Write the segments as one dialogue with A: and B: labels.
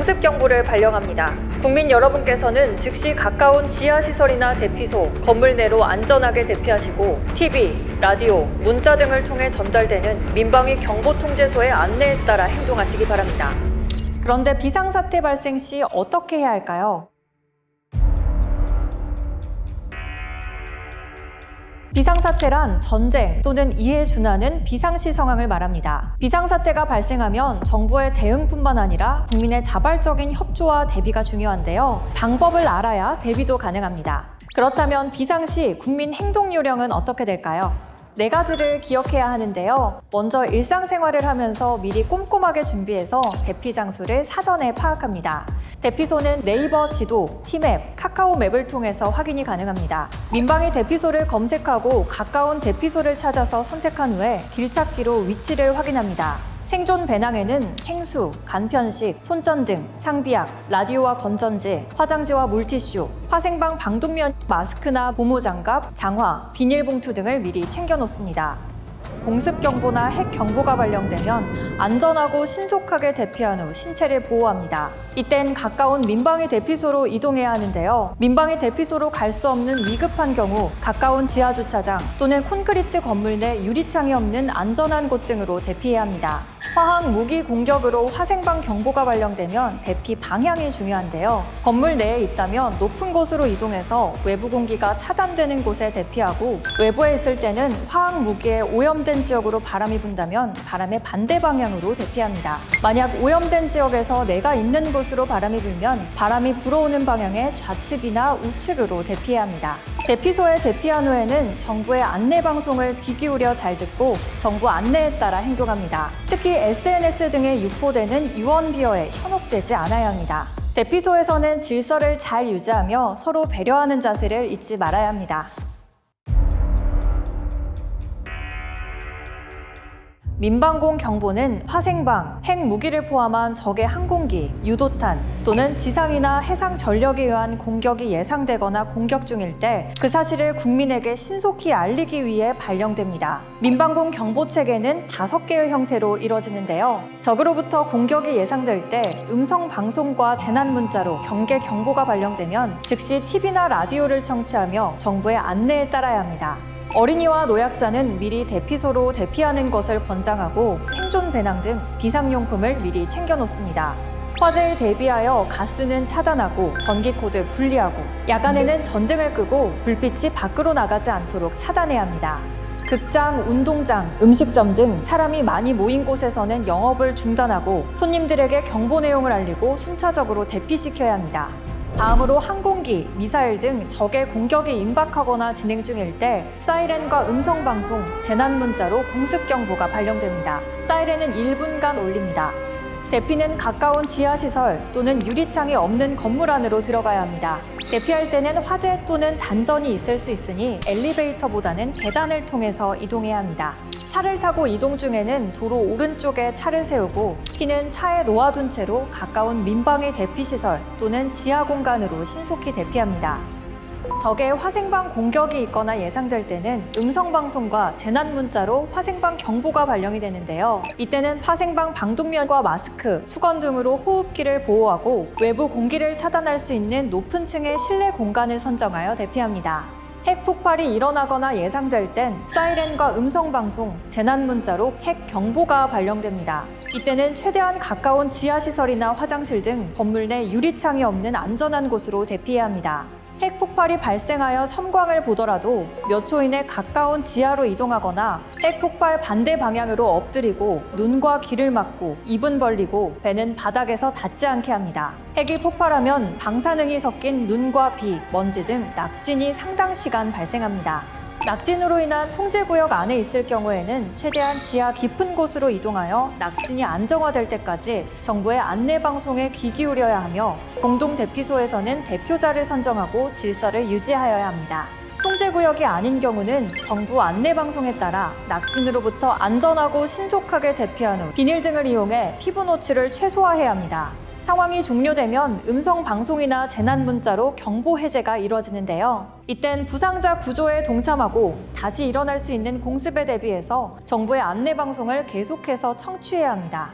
A: 공습 경보를 발령합니다. 국민 여러분께서는 즉시 가까운 지하시설이나 대피소, 건물 내로 안전하게 대피하시고 TV, 라디오, 문자 등을 통해 전달되는 민방위 경보통제소의 안내에 따라 행동하시기 바랍니다.
B: 그런데 비상사태 발생 시 어떻게 해야 할까요? 비상사태란 전쟁 또는 이에 준하는 비상시 상황을 말합니다. 비상사태가 발생하면 정부의 대응뿐만 아니라 국민의 자발적인 협조와 대비가 중요한데요. 방법을 알아야 대비도 가능합니다. 그렇다면 비상시 국민 행동 요령은 어떻게 될까요? 4가지를 기억해야 하는데요. 먼저 일상생활을 하면서 미리 꼼꼼하게 준비해서 대피 장소를 사전에 파악합니다. 대피소는 네이버 지도, 티맵, 카카오맵을 통해서 확인이 가능합니다. 민방위 대피소를 검색하고 가까운 대피소를 찾아서 선택한 후에 길찾기로 위치를 확인합니다. 생존 배낭에는 생수, 간편식, 손전등, 상비약, 라디오와 건전지, 화장지와 물티슈, 화생방 방독면, 마스크나 보모장갑, 장화, 비닐봉투 등을 미리 챙겨 놓습니다. 공습경보나 핵경보가 발령되면 안전하고 신속하게 대피한 후 신체를 보호합니다. 이땐 가까운 민방위 대피소로 이동해야 하는데요. 민방위 대피소로 갈 수 없는 위급한 경우 가까운 지하주차장 또는 콘크리트 건물 내 유리창이 없는 안전한 곳 등으로 대피해야 합니다. 화학 무기 공격으로 화생방 경보가 발령되면 대피 방향이 중요한데요. 건물 내에 있다면 높은 곳으로 이동해서 외부 공기가 차단되는 곳에 대피하고 외부에 있을 때는 화학 무기에 오염된 지역으로 바람이 분다면 바람의 반대 방향으로 대피합니다. 만약 오염된 지역에서 내가 있는 곳으로 바람이 불면 바람이 불어오는 방향의 좌측이나 우측으로 대피해야 합니다. 대피소에 대피한 후에는 정부의 안내 방송을 귀 기울여 잘 듣고 정부 안내에 따라 행동합니다. 특히 SNS 등에 유포되는 유언비어에 현혹되지 않아야 합니다. 대피소에서는 질서를 잘 유지하며 서로 배려하는 자세를 잊지 말아야 합니다. 민방공 경보는 화생방, 핵무기를 포함한 적의 항공기, 유도탄 또는 지상이나 해상 전력에 의한 공격이 예상되거나 공격 중일 때 그 사실을 국민에게 신속히 알리기 위해 발령됩니다. 민방공 경보 체계는 5개의 형태로 이뤄지는데요. 적으로부터 공격이 예상될 때 음성 방송과 재난 문자로 경계 경보가 발령되면 즉시 TV나 라디오를 청취하며 정부의 안내에 따라야 합니다. 어린이와 노약자는 미리 대피소로 대피하는 것을 권장하고 생존 배낭 등 비상용품을 미리 챙겨 놓습니다. 화재에 대비하여 가스는 차단하고 전기코드 분리하고 야간에는 전등을 끄고 불빛이 밖으로 나가지 않도록 차단해야 합니다. 극장, 운동장, 음식점 등 사람이 많이 모인 곳에서는 영업을 중단하고 손님들에게 경보 내용을 알리고 순차적으로 대피시켜야 합니다. 다음으로 항공기, 미사일 등 적의 공격이 임박하거나 진행 중일 때 사이렌과 음성방송, 재난문자로 공습경보가 발령됩니다. 사이렌은 1분간 울립니다. 대피는 가까운 지하시설 또는 유리창이 없는 건물 안으로 들어가야 합니다. 대피할 때는 화재 또는 단전이 있을 수 있으니 엘리베이터보다는 계단을 통해서 이동해야 합니다. 차를 타고 이동 중에는 도로 오른쪽에 차를 세우고 키는 차에 놓아둔 채로 가까운 민방위 대피시설 또는 지하 공간으로 신속히 대피합니다. 적의 화생방 공격이 있거나 예상될 때는 음성방송과 재난문자로 화생방 경보가 발령이 되는데요. 이때는 화생방 방독면과 마스크, 수건 등으로 호흡기를 보호하고 외부 공기를 차단할 수 있는 높은 층의 실내 공간을 선정하여 대피합니다. 핵폭발이 일어나거나 예상될 땐 사이렌과 음성방송, 재난문자로 핵경보가 발령됩니다. 이때는 최대한 가까운 지하시설이나 화장실 등 건물 내 유리창이 없는 안전한 곳으로 대피해야 합니다. 핵폭발이 발생하여 섬광을 보더라도 몇 초 이내 가까운 지하로 이동하거나 핵폭발 반대 방향으로 엎드리고 눈과 귀를 막고 입은 벌리고 배는 바닥에서 닿지 않게 합니다. 핵이 폭발하면 방사능이 섞인 눈과 비, 먼지 등 낙진이 상당 시간 발생합니다. 낙진으로 인한 통제구역 안에 있을 경우에는 최대한 지하 깊은 곳으로 이동하여 낙진이 안정화될 때까지 정부의 안내방송에 귀 기울여야 하며 공동대피소에서는 대표자를 선정하고 질서를 유지하여야 합니다. 통제구역이 아닌 경우는 정부 안내방송에 따라 낙진으로부터 안전하고 신속하게 대피한 후 비닐 등을 이용해 피부 노출을 최소화해야 합니다. 상황이 종료되면 음성방송이나 재난문자로 경보 해제가 이루어지는데요. 이땐 부상자 구조에 동참하고 다시 일어날 수 있는 공습에 대비해서 정부의 안내방송을 계속해서 청취해야 합니다.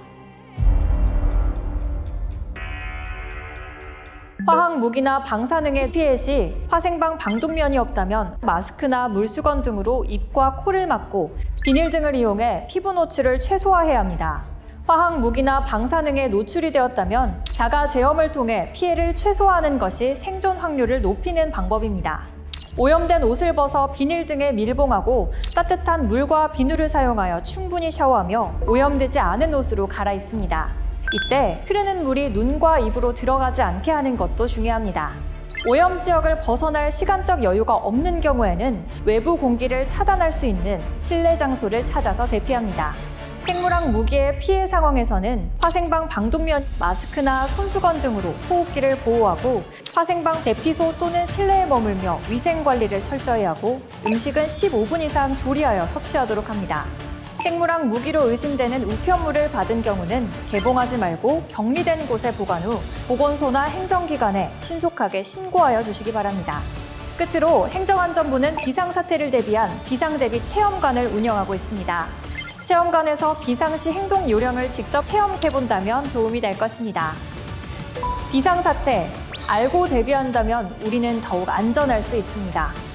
B: 화학 무기나 방사능의 피해 시 화생방 방독면이 없다면 마스크나 물수건 등으로 입과 코를 막고 비닐 등을 이용해 피부 노출을 최소화해야 합니다. 화학 무기나 방사능에 노출이 되었다면 자가 제염을 통해 피해를 최소화하는 것이 생존 확률을 높이는 방법입니다. 오염된 옷을 벗어 비닐 등에 밀봉하고 따뜻한 물과 비누를 사용하여 충분히 샤워하며 오염되지 않은 옷으로 갈아입습니다. 이때 흐르는 물이 눈과 입으로 들어가지 않게 하는 것도 중요합니다. 오염 지역을 벗어날 시간적 여유가 없는 경우에는 외부 공기를 차단할 수 있는 실내 장소를 찾아서 대피합니다. 생물학 무기의 피해 상황에서는 화생방 방독면, 마스크나 손수건 등으로 호흡기를 보호하고 화생방 대피소 또는 실내에 머물며 위생관리를 철저히 하고 음식은 15분 이상 조리하여 섭취하도록 합니다. 생물학 무기로 의심되는 우편물을 받은 경우는 개봉하지 말고 격리된 곳에 보관 후 보건소나 행정기관에 신속하게 신고하여 주시기 바랍니다. 끝으로 행정안전부는 비상사태를 대비한 비상대비 체험관을 운영하고 있습니다. 체험관에서 비상시 행동 요령을 직접 체험해본다면 도움이 될 것입니다. 비상사태, 알고 대비한다면 우리는 더욱 안전할 수 있습니다.